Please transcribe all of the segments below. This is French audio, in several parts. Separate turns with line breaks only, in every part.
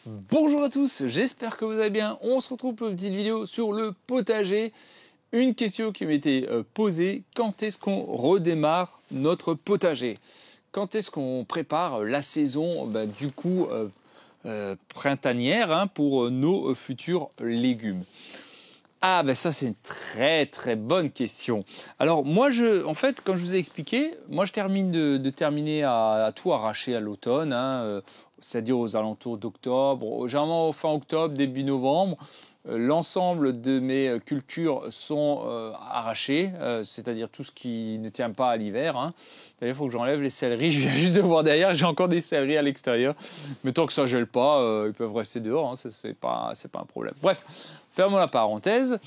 Bonjour à tous, j'espère que vous allez bien. On se retrouve pour une petite vidéo sur le potager. Une question qui m'était posée, quand est-ce qu'on redémarre notre potager? Quand est-ce qu'on prépare la saison printanière pour nos futurs légumes? Ah ben ça c'est une très bonne question. Alors moi en fait comme je vous ai expliqué, moi je termine de terminer à tout arracher à l'automne, c'est-à-dire aux alentours d'octobre, généralement fin octobre, début novembre. L'ensemble de mes cultures sont arrachées, c'est-à-dire tout ce qui ne tient pas à l'hiver. D'ailleurs, il faut que j'enlève les céleris. Je viens juste de voir derrière, j'ai encore des céleris à l'extérieur. Mais tant que ça ne gèle pas, ils peuvent rester dehors, c'est pas un problème. Bref, fermons la parenthèse.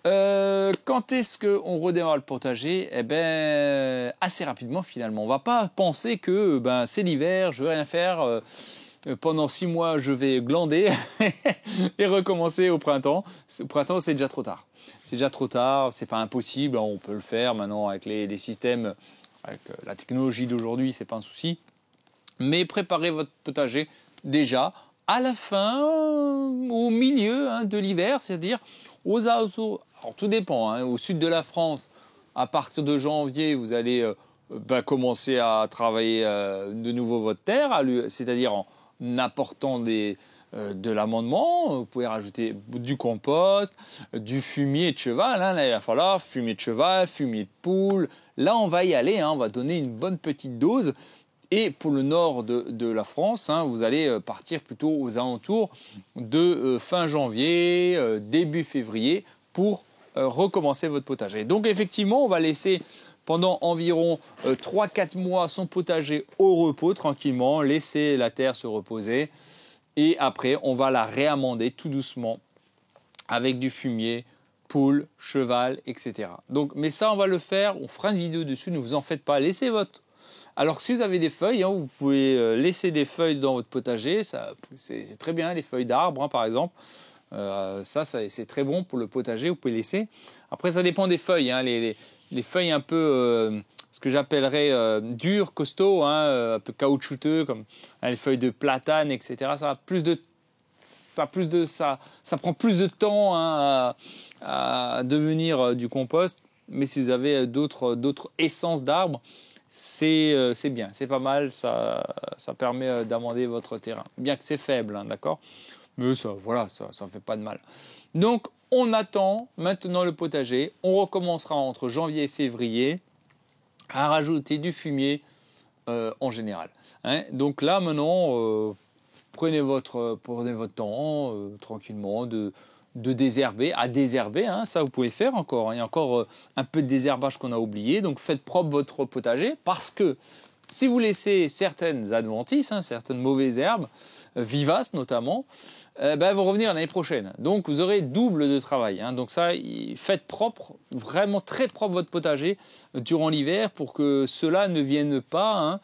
Quand est-ce qu'on redémarre le potager? Eh bien, assez rapidement finalement. On ne va pas penser que c'est l'hiver, je ne vais rien faire. Pendant 6 mois, je vais glander et recommencer au printemps. Au printemps, c'est déjà trop tard. C'est déjà trop tard, c'est pas impossible, on peut le faire maintenant avec les systèmes, avec la technologie d'aujourd'hui, c'est pas un souci. Mais préparez votre potager déjà à la fin, au milieu de l'hiver, c'est-à-dire aux alentours. Alors tout dépend, au sud de la France, à partir de janvier, vous allez commencer à travailler de nouveau votre terre, c'est-à-dire en apportant de l'amendement. Vous pouvez rajouter du compost, du fumier de cheval. Là, il va falloir fumier de cheval, fumier de poule. Là, on va y aller, on va donner une bonne petite dose. Et pour le nord de la France, vous allez partir plutôt aux alentours de fin janvier, début février pour recommencer votre potager. Donc effectivement, on va laisser pendant environ 3-4 mois son potager au repos tranquillement, laisser la terre se reposer et après on va la réamender tout doucement avec du fumier, poule, cheval, etc. Donc, mais ça on va le faire, on fera une vidéo dessus, ne vous en faites pas, laissez votre... Alors si vous avez des feuilles, vous pouvez laisser des feuilles dans votre potager, c'est très bien, les feuilles d'arbre par exemple. Ça c'est très bon pour le potager, vous pouvez laisser. Après ça dépend des feuilles, les feuilles un peu, ce que j'appellerais dures, costauds, un peu caoutchouteux, comme les feuilles de platane, etc. Ça prend plus de temps à devenir du compost. Mais si vous avez d'autres essences d'arbres, c'est bien, c'est pas mal, ça permet d'amender votre terrain. Bien que c'est faible, d'accord? Mais ça ne fait pas de mal. Donc, on attend maintenant le potager. On recommencera entre janvier et février à rajouter du fumier en général. Donc là, maintenant, prenez votre temps tranquillement de désherber, à désherber. Ça, vous pouvez faire encore. Il y a encore un peu de désherbage qu'on a oublié. Donc, faites propre votre potager parce que si vous laissez certaines adventices, certaines mauvaises herbes, vivaces notamment, vont revenir l'année prochaine. Donc vous aurez double de travail. Donc ça, faites propre, vraiment très propre votre potager durant l'hiver pour que cela ne vienne pas.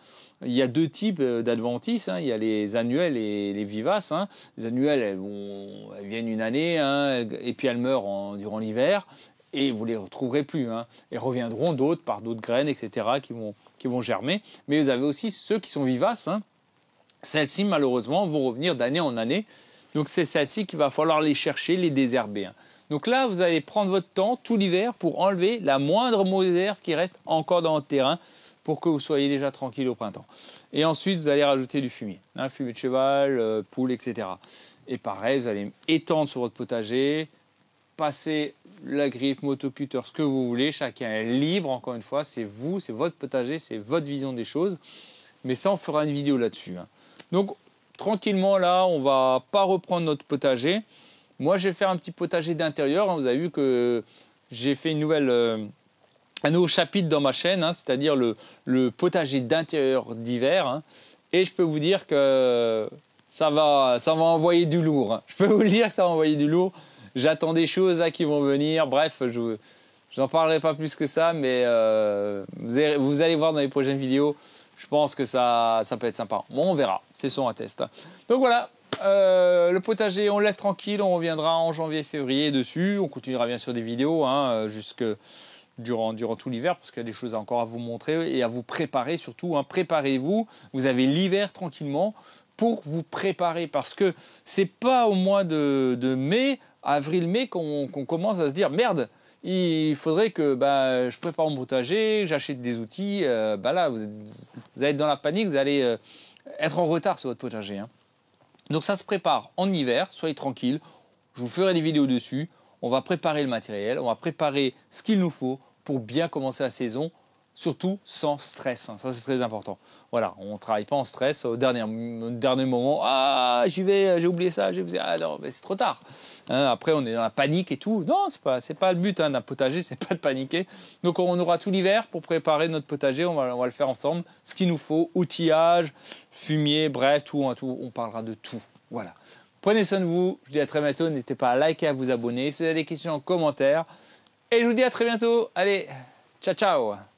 Il y a deux types d'adventices. Il y a les annuelles et les vivaces. Les annuelles, elles viennent une année et puis elles meurent durant l'hiver et vous les retrouverez plus. Et reviendront d'autres par d'autres graines, etc. qui vont germer. Mais vous avez aussi ceux qui sont vivaces. Celles-ci, malheureusement, vont revenir d'année en année. Donc c'est celle-ci qu'il va falloir les chercher, les désherber. Donc là, vous allez prendre votre temps tout l'hiver pour enlever la moindre mauvaise herbe qui reste encore dans votre terrain pour que vous soyez déjà tranquille au printemps. Et ensuite, vous allez rajouter du fumier. Fumier de cheval, poule, etc. Et pareil, vous allez étendre sur votre potager, passer la griffe, motocutter, ce que vous voulez. Chacun est libre, encore une fois. C'est vous, c'est votre potager, c'est votre vision des choses. Mais ça, on fera une vidéo là-dessus. Donc, tranquillement, là, on va pas reprendre notre potager. Moi, je vais faire un petit potager d'intérieur. Vous avez vu que j'ai fait un nouveau chapitre dans ma chaîne, c'est-à-dire le potager d'intérieur d'hiver. Et je peux vous dire que ça va envoyer du lourd. Je peux vous le dire que ça va envoyer du lourd. J'attends des choses qui vont venir. Bref, je n'en parlerai pas plus que ça, mais vous allez voir dans les prochaines vidéos. Je pense que ça peut être sympa. Bon, on verra. C'est son un test. Donc voilà, le potager, on le laisse tranquille. On reviendra en janvier-février dessus. On continuera bien sûr des vidéos jusque durant tout l'hiver parce qu'il y a des choses encore à vous montrer et à vous préparer surtout. Préparez-vous. Vous avez l'hiver tranquillement pour vous préparer. Parce que c'est pas au mois de mai, avril-mai, qu'on commence à se dire « Merde, il faudrait que je prépare mon potager, j'achète des outils. » Là, vous allez être dans la panique, vous allez être en retard sur votre potager. Hein. Donc ça se prépare en hiver, soyez tranquille. Je vous ferai des vidéos dessus. On va préparer le matériel, on va préparer ce qu'il nous faut pour bien commencer la saison, surtout sans stress. Hein. Ça, c'est très important. Voilà, on ne travaille pas en stress au dernier moment. Ah, j'y vais, j'ai oublié ça, j'ai oublié ça. Ah non, mais c'est trop tard. Hein, après, on est dans la panique et tout. Non, c'est pas le but d'un potager, c'est pas de paniquer. Donc, on aura tout l'hiver pour préparer notre potager. On va le faire ensemble. Ce qu'il nous faut, outillage, fumier, bref, tout. On parlera de tout. Voilà. Prenez soin de vous. Je vous dis à très bientôt. N'hésitez pas à liker, à vous abonner. Si vous avez des questions en commentaire. Et je vous dis à très bientôt. Allez, ciao, ciao.